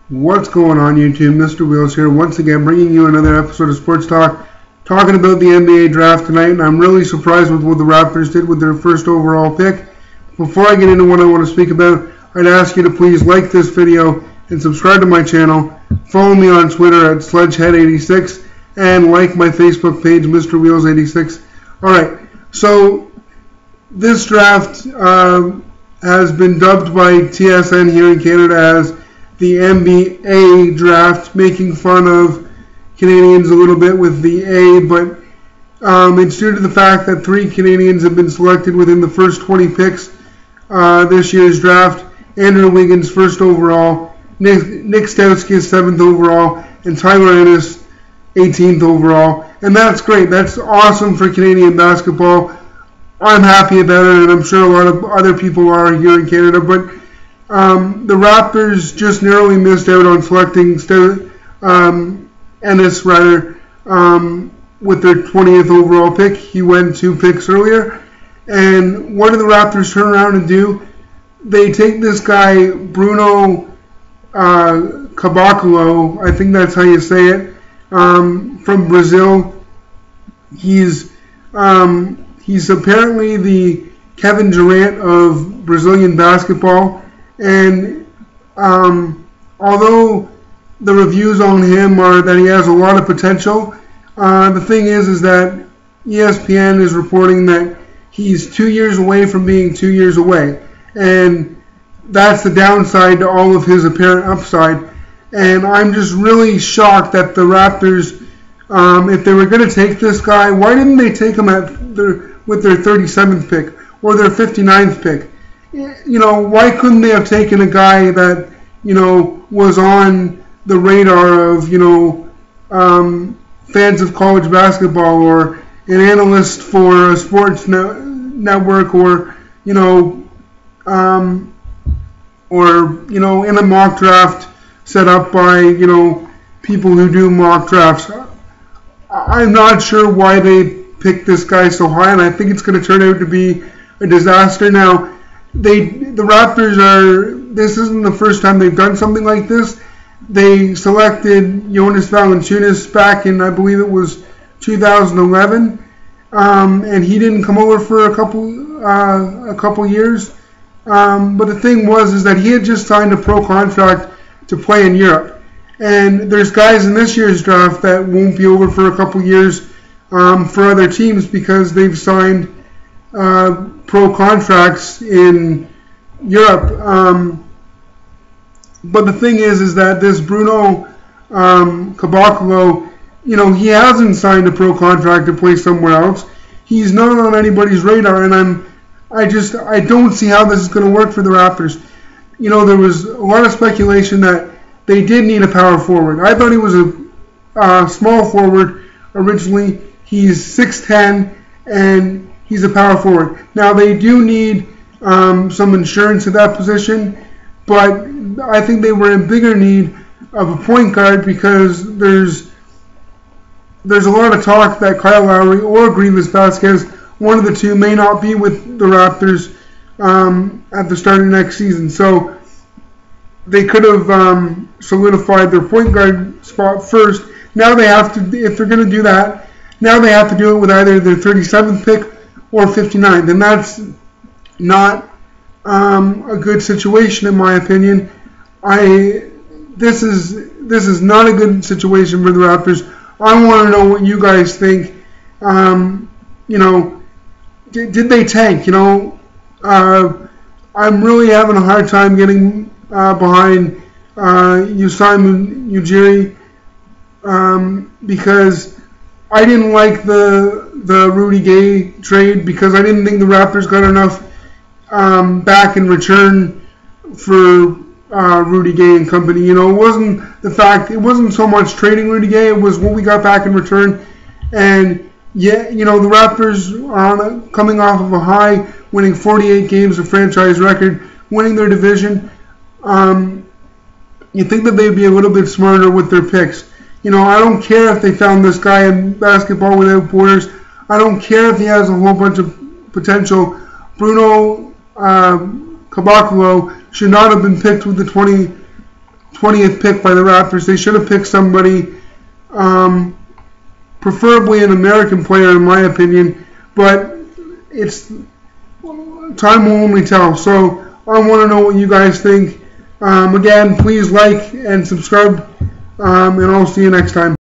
What's going on YouTube? Mr. Wheels here once again bringing you another episode of Sports Talk, talking about the NBA draft tonight, and I'm really surprised with what the Raptors did with their first overall pick. Before I get into what I want to speak about, I'd ask you to please like this video and subscribe to my channel, follow me on Twitter at SledgeHead86, and like my Facebook page, Mr. Wheels86. Alright, so this draft has been dubbed by TSN here in Canada as the NBA draft, making fun of Canadians a little bit with the A, but it's due to the fact that 3 Canadians have been selected within the first 20 picks this year's draft. Andrew Wiggins, 1st overall, Nick Stoutsky is 7th overall, and Tyler Ennis, 18th overall. And that's great. That's awesome for Canadian basketball. I'm happy about it, and I'm sure a lot of other people are here in Canada, but the Raptors just narrowly missed out on selecting Ennis with their 20th overall pick. He went 2 picks earlier. And what do the Raptors turn around and do? They take this guy, Bruno Caboclo, I think that's how you say it, from Brazil. He's apparently the Kevin Durant of Brazilian basketball. And although the reviews on him are that he has a lot of potential, the thing is that ESPN is reporting that he's 2 years away from being 2 years away. And that's the downside to all of his apparent upside. And I'm just really shocked that the Raptors, if they were going to take this guy, why didn't they take him with their 37th pick or their 59th pick? You know, why couldn't they have taken a guy that, you know, was on the radar of, you know, fans of college basketball, or an analyst for a sports network, or, you know, in a mock draft set up by, you know, people who do mock drafts. I'm not sure why they picked this guy so high, and I think it's going to turn out to be a disaster. Now, the Raptors this isn't the first time they've done something like this. They selected Jonas Valanciunas back in, I believe it was 2011, and he didn't come over for a couple years. But the thing was that he had just signed a pro contract to play in Europe, and there's guys in this year's draft that won't be over for a couple years for other teams because they've signed pro contracts in Europe. But the thing is that this Bruno Caboclo, you know, he hasn't signed a pro contract to play somewhere else. He's not on anybody's radar, and I don't see how this is going to work for the Raptors. You know, there was a lot of speculation that they did need a power forward. I thought he was a small forward originally. He's 6'10", and he's a power forward. Now, they do need some insurance at that position, but I think they were in bigger need of a point guard because there's a lot of talk that Kyle Lowry or Greivis Vasquez, one of the two, may not be with the Raptors at the start of next season. So they could have solidified their point guard spot first. Now they have to, if they're going to do that, now they have to do it with either their 37th pick or 59th, and that's not a good situation in my opinion. This is not a good situation for the Raptors. I want to know what you guys think. You know, did they tank? You know, I'm really having a hard time getting behind Usman Ujiri because I didn't like the Rudy Gay trade because I didn't think the Raptors got enough back in return for Rudy Gay and company. You know, it wasn't so much trading Rudy Gay, it was what we got back in return. And yeah, you know, the Raptors are coming off of a high, winning 48 games, a franchise record, winning their division. You think that they'd be a little bit smarter with their picks. You know, I don't care if they found this guy in Basketball Without Borders. I don't care if he has a whole bunch of potential. Bruno Caboclo should not have been picked with the 20th pick by the Raptors. They should have picked somebody, preferably an American player, in my opinion. But it's time will only tell. So I want to know what you guys think. Again, please like and subscribe, and I'll see you next time.